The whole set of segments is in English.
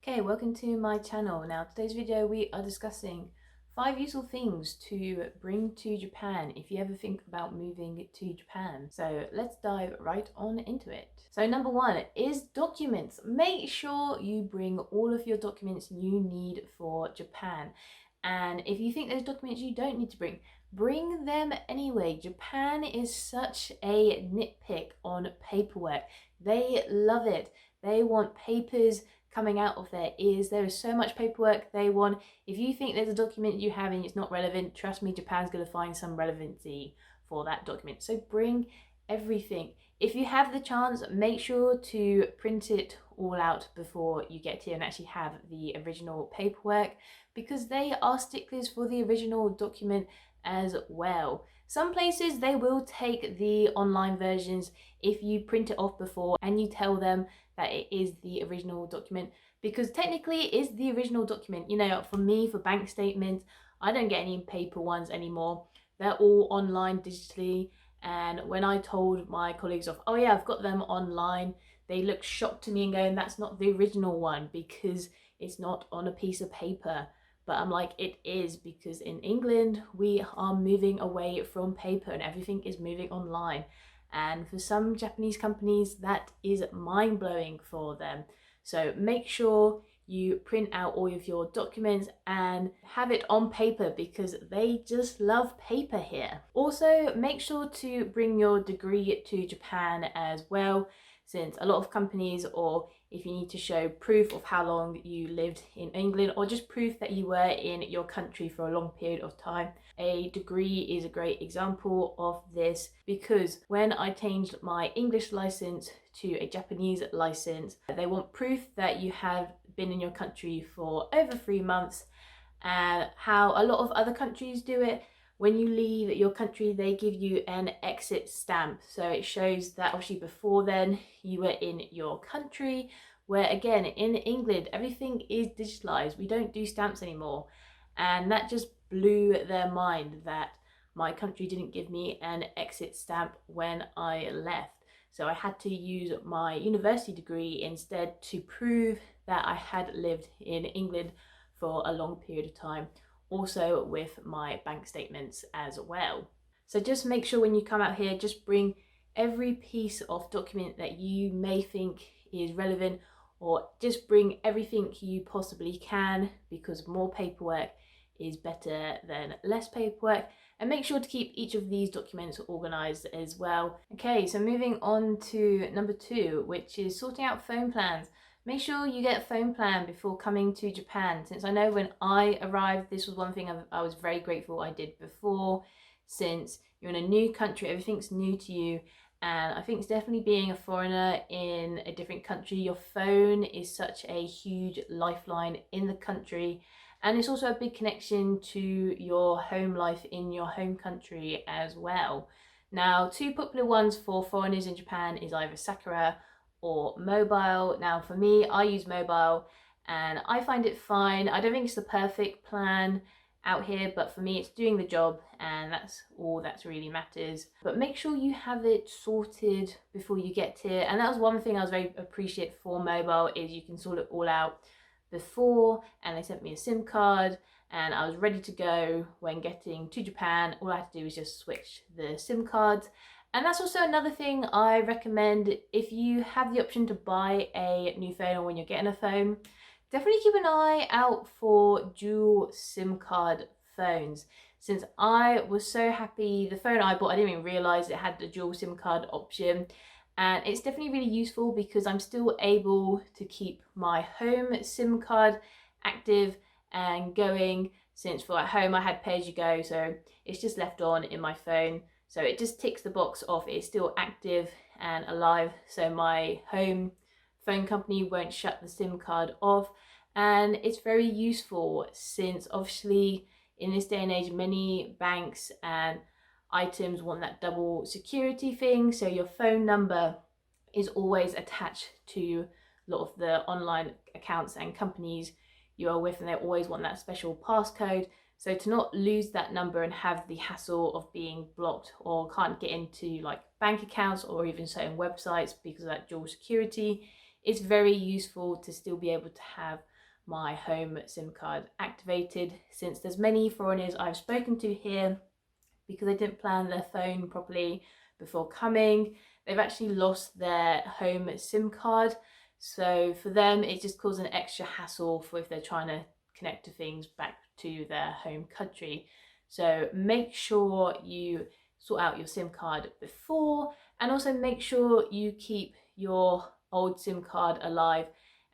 Okay, welcome to my channel. Now, today's video we are discussing 5 useful things to bring to Japan if you ever think about moving to Japan. So let's dive right on into it. So number 1 is documents. Make sure you bring all of your documents you need for Japan. And if you think there's documents you don't need to bring them anyway. Japan is such a nitpick on paperwork. They love it. They want papers coming out of their ears. There is so much paperwork they want. If you think there's a document you have and it's not relevant, trust me, Japan's going to find some relevancy for that document. So bring everything. If you have the chance, make sure to print it all out before you get here and actually have the original paperwork, because they are sticklers for the original document as well. Some places they will take the online versions if you print it off before and you tell them that it is the original document, because technically it is the original document. You know, for me, for bank statements, I don't get any paper ones anymore. They're all online digitally. And when I told my colleagues of, oh yeah, I've got them online, they looked shocked to me and going, that's not the original one because it's not on a piece of paper. But I'm like, it is, because in England, we are moving away from paper and everything is moving online. And for some Japanese companies, that is mind-blowing for them. So make sure you print out all of your documents and have it on paper, because they just love paper here. Also, make sure to bring your degree to Japan as well, since a lot of companies, or if you need to show proof of how long you lived in England, or just proof that you were in your country for a long period of time, a degree is a great example of this. Because when I changed my English license to a Japanese license, they want proof that you have been in your country for over 3 months, and how a lot of other countries do it. When you leave your country, they give you an exit stamp. So it shows that obviously before then you were in your country, where again, in England, everything is digitalized. We don't do stamps anymore. And that just blew their mind that my country didn't give me an exit stamp when I left. So I had to use my university degree instead to prove that I had lived in England for a long period of time. Also with my bank statements as well. So just make sure when you come out here, just bring every piece of document that you may think is relevant, or just bring everything you possibly can, because more paperwork is better than less paperwork. And make sure to keep each of these documents organized as well. Okay, so moving on to number 2, which is sorting out phone plans. Make sure you get a phone plan before coming to Japan, since I know when I arrived, this was one thing I was very grateful I did before, since you're in a new country, everything's new to you. And I think it's definitely being a foreigner in a different country, your phone is such a huge lifeline in the country. And it's also a big connection to your home life in your home country as well. Now, 2 popular ones for foreigners in Japan is either Sakura or mobile. Now for me, I use mobile and I find it fine. I don't think it's the perfect plan out here, but for me it's doing the job, and that's all that really matters. But make sure you have it sorted before you get here. And that was one thing I was very appreciative for mobile, is you can sort it all out before, and they sent me a SIM card and I was ready to go when getting to Japan. All I had to do was just switch the SIM cards. And that's also another thing I recommend. If you have the option to buy a new phone, or when you're getting a phone, definitely keep an eye out for dual SIM card phones. Since I was so happy, the phone I bought, I didn't even realize it had the dual SIM card option. And it's definitely really useful, because I'm still able to keep my home SIM card active and going, since for at home I had pay as you go, so it's just left on in my phone. So it just ticks the box off, it's still active and alive, so my home phone company won't shut the SIM card off. And it's very useful, since obviously in this day and age, many banks and items want that double security thing, so your phone number is always attached to a lot of the online accounts and companies you are with, and they always want that special passcode. So to not lose that number and have the hassle of being blocked or can't get into like bank accounts or even certain websites because of that dual security, it's very useful to still be able to have my home SIM card activated, since there's many foreigners I've spoken to here, because they didn't plan their phone properly before coming, they've actually lost their home SIM card. So for them, it just causes an extra hassle for if they're trying to connect to things back to their home country. So make sure you sort out your SIM card before, and also make sure you keep your old SIM card alive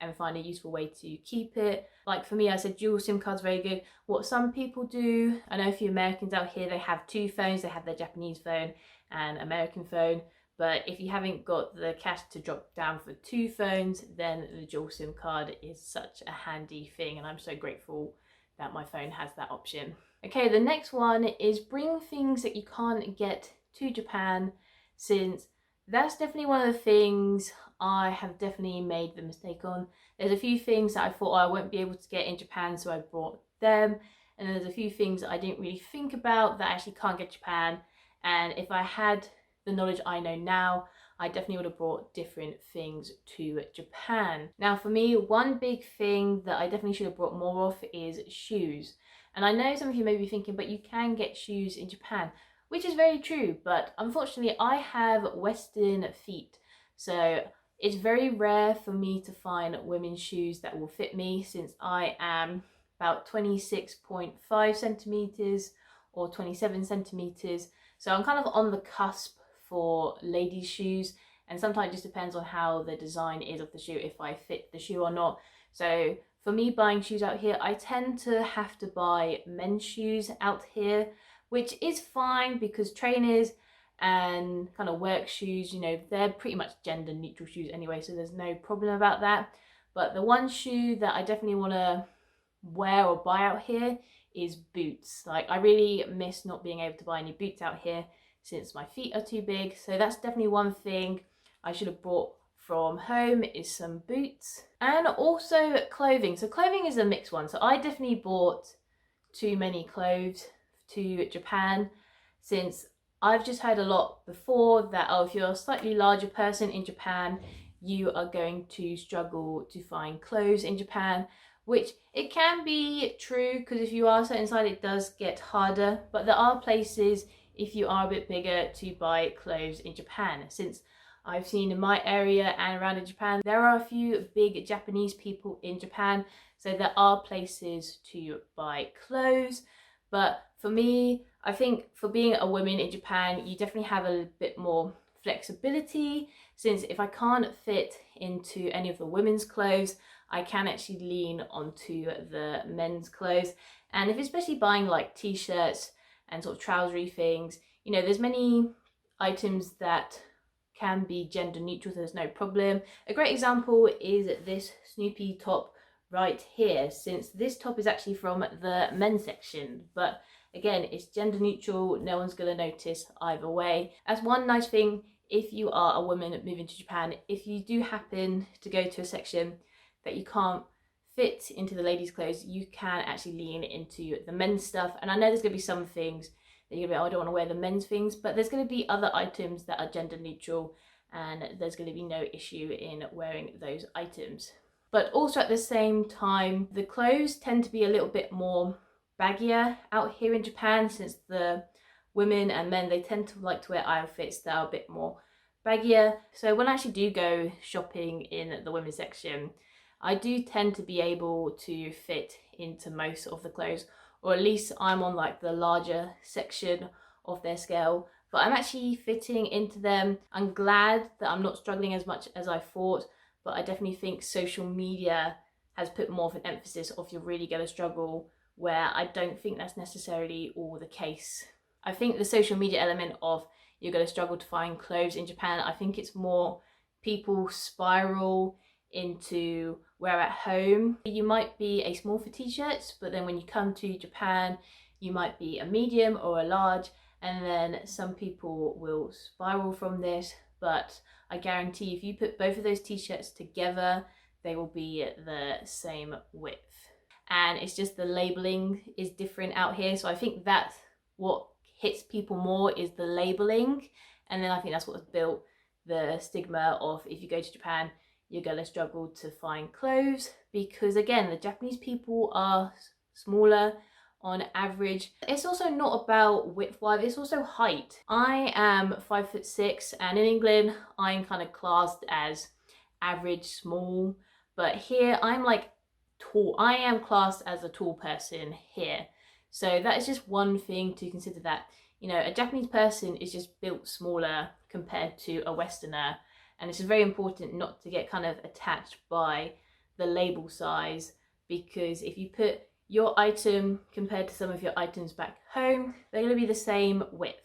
and find a useful way to keep it. Like for me, I said dual SIM card's very good. What some people do, I know a few Americans out here, they have two phones. They have their Japanese phone and American phone. But if you haven't got the cash to drop down for two phones, then the dual SIM card is such a handy thing, and I'm so grateful that my phone has that option. Okay, the next one is bring things that you can't get to Japan, since that's definitely one of the things I have definitely made the mistake on. There's a few things that I thought, oh, I won't be able to get in Japan, so I brought them. And there's a few things that I didn't really think about that I actually can't get Japan. And if I had the knowledge I know now, I definitely would have brought different things to Japan. Now for me, one big thing that I definitely should have brought more of is shoes. And I know some of you may be thinking, but you can get shoes in Japan, which is very true, but unfortunately I have Western feet. So it's very rare for me to find women's shoes that will fit me, since I am about 26.5 centimeters or 27 centimeters. So I'm kind of on the cusp for ladies' shoes, and sometimes it just depends on how the design is of the shoe, if I fit the shoe or not. So for me, buying shoes out here, I tend to have to buy men's shoes out here, which is fine because trainers and kind of work shoes, you know, they're pretty much gender neutral shoes anyway, so there's no problem about that. But the one shoe that I definitely want to wear or buy out here is boots. Like, I really miss not being able to buy any boots out here since my feet are too big. So that's definitely one thing I should have brought from home, is some boots. And also clothing. So clothing is a mixed one. So I definitely bought too many clothes to Japan, since I've just heard a lot before that, oh, if you're a slightly larger person in Japan, you are going to struggle to find clothes in Japan, which it can be true, because if you are a certain size, it does get harder. But there are places, if you are a bit bigger, to buy clothes in Japan. Since I've seen in my area and around in Japan, there are a few big Japanese people in Japan, so there are places to buy clothes. But for me, I think for being a woman in Japan, you definitely have a bit more flexibility, since if I can't fit into any of the women's clothes, I can actually lean onto the men's clothes. And if especially buying like t-shirts and sort of trousery things, you know, there's many items that can be gender neutral, so there's no problem. A great example is this Snoopy top right here, since this top is actually from the men's section, but again, it's gender neutral, no one's going to notice either way. That's one nice thing if you are a woman moving to Japan. If you do happen to go to a section that you can't fit into the ladies' clothes, you can actually lean into the men's stuff. And I know there's going to be some things that you're going to be, oh, I don't want to wear the men's things, but there's going to be other items that are gender neutral, and there's going to be no issue in wearing those items. But also at the same time, the clothes tend to be a little bit more baggier out here in Japan, since the women and men, they tend to like to wear outfits that are a bit more baggier. So when I actually do go shopping in the women's section, I do tend to be able to fit into most of the clothes, or at least I'm on like the larger section of their scale, but I'm actually fitting into them. I'm glad that I'm not struggling as much as I thought, but I definitely think social media has put more of an emphasis of you're really going to struggle, where I don't think that's necessarily all the case. I think the social media element of you're going to struggle to find clothes in Japan, I think it's more people spiral into where at home you might be a small for t-shirts, but then when you come to Japan, you might be a medium or a large, and then some people will spiral from this. But I guarantee if you put both of those t-shirts together, they will be the same width. And it's just the labeling is different out here. So I think that's what hits people more, is the labeling. And then I think that's what's built the stigma of, if you go to Japan, you're going to struggle to find clothes because, again, the Japanese people are smaller on average. It's also not about width-wise, it's also height. I am 5'6", and in England, I'm kind of classed as average small, but here I'm like tall. I am classed as a tall person here. So that is just one thing to consider, that, you know, a Japanese person is just built smaller compared to a Westerner. And it's very important not to get kind of attached by the label size, because if you put your item compared to some of your items back home, they're going to be the same width.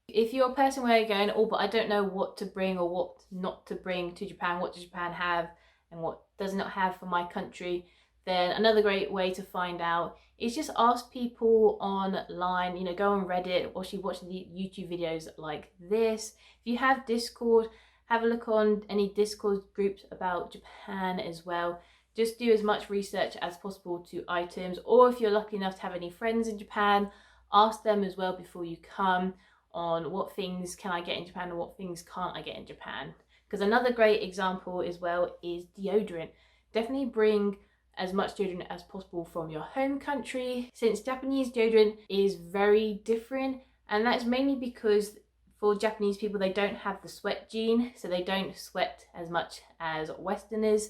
If you're a person where you're going, oh, but I don't know what to bring or what not to bring to Japan, what does Japan have and what does not have for my country, then another great way to find out is just ask people online, you know, go on Reddit or watch the YouTube videos like this. If you have Discord, have a look on any Discord groups about Japan as well. Just do as much research as possible to items, or if you're lucky enough to have any friends in Japan, ask them as well before you come on what things can I get in Japan and what things can't I get in Japan. Because another great example as well is deodorant. Definitely bring as much deodorant as possible from your home country, since Japanese deodorant is very different, and that's mainly because for Japanese people, they don't have the sweat gene, so they don't sweat as much as Westerners.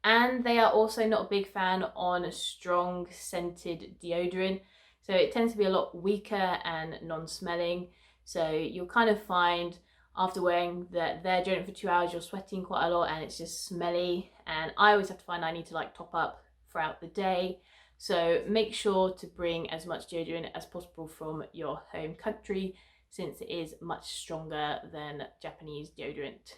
And they are also not a big fan on strong scented deodorant. So it tends to be a lot weaker and non-smelling. So you'll kind of find after wearing their deodorant for 2 hours, you're sweating quite a lot and it's just smelly. And I always have to find I need to like top up throughout the day. So make sure to bring as much deodorant as possible from your home country, since it is much stronger than Japanese deodorant.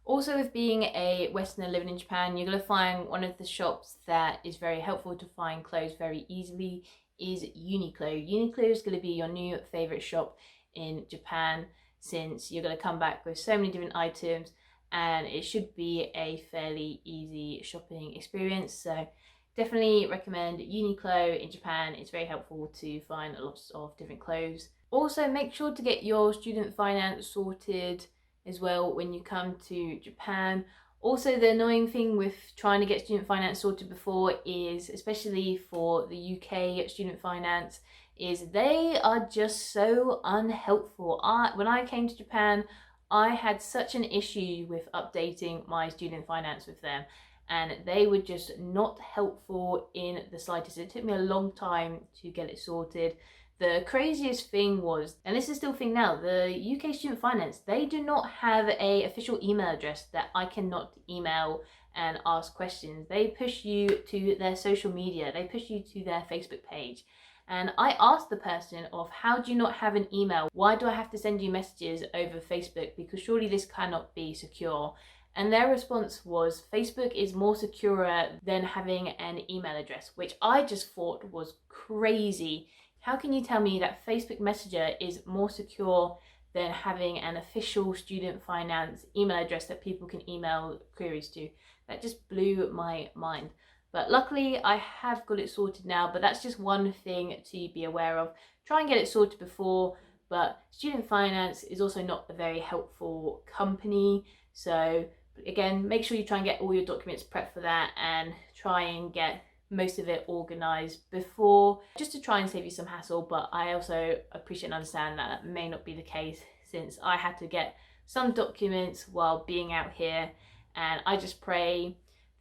Also, with being a Westerner living in Japan, you're going to find one of the shops that is very helpful to find clothes very easily is Uniqlo. Uniqlo is going to be your new favourite shop in Japan, since you're going to come back with so many different items and it should be a fairly easy shopping experience. So definitely recommend Uniqlo in Japan. It's very helpful to find lots of different clothes. Also, make sure to get your student finance sorted as well when you come to Japan. Also, the annoying thing with trying to get student finance sorted before is, especially for the UK student finance, is they are just so unhelpful. When I came to Japan, I had such an issue with updating my student finance with them, and they were just not helpful in the slightest. It took me a long time to get it sorted. The craziest thing was, and this is still a thing now, the UK Student Finance, they do not have an official email address that I cannot email and ask questions. They push you to their social media, they push you to their Facebook page. And I asked the person of, how do you not have an email? Why do I have to send you messages over Facebook? Because surely this cannot be secure. And their response was, Facebook is more secure than having an email address, which I just thought was crazy. How can you tell me that Facebook Messenger is more secure than having an official student finance email address that people can email queries to? That just blew my mind. But luckily I have got it sorted now, but that's just one thing to be aware of. Try and get it sorted before, but student finance is also not a very helpful company. So again, make sure you try and get all your documents prepped for that and try and get most of it organized before, just to try and save you some hassle. But I also appreciate and understand that that may not be the case, since I had to get some documents while being out here, and I just pray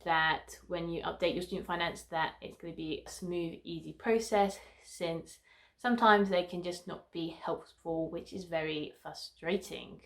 that when you update your student finance that it's going to be a smooth, easy process, since sometimes they can just not be helpful, which is very frustrating.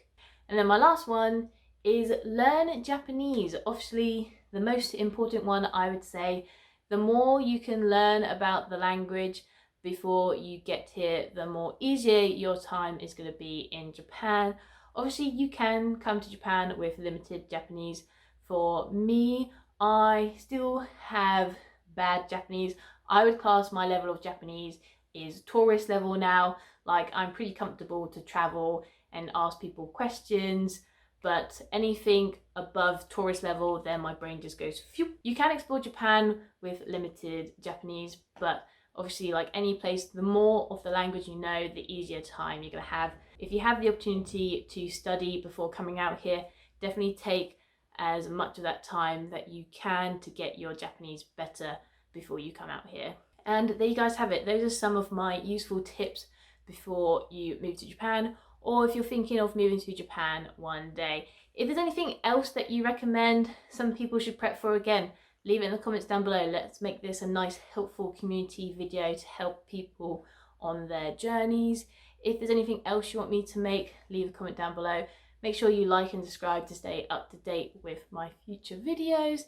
And then my last one is learn Japanese. Obviously the most important one, I would say. The more you can learn about the language before you get here, the more easier your time is going to be in Japan. Obviously, you can come to Japan with limited Japanese. For me, I still have bad Japanese. I would class my level of Japanese is tourist level now. Like, I'm pretty comfortable to travel and ask people questions. But anything above tourist level, then my brain just goes phew. You can explore Japan with limited Japanese, but obviously, like any place, the more of the language you know, the easier time you're gonna have. If you have the opportunity to study before coming out here, definitely take as much of that time that you can to get your Japanese better before you come out here. And there you guys have it. Those are some of my useful tips before you move to Japan, or if you're thinking of moving to Japan one day. If there's anything else that you recommend some people should prep for, again, leave it in the comments down below. Let's make this a nice, helpful community video to help people on their journeys. If there's anything else you want me to make, leave a comment down below. Make sure you like and subscribe to stay up to date with my future videos.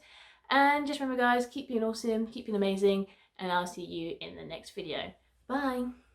And just remember guys, keep being awesome, keep being amazing, and I'll see you in the next video. Bye!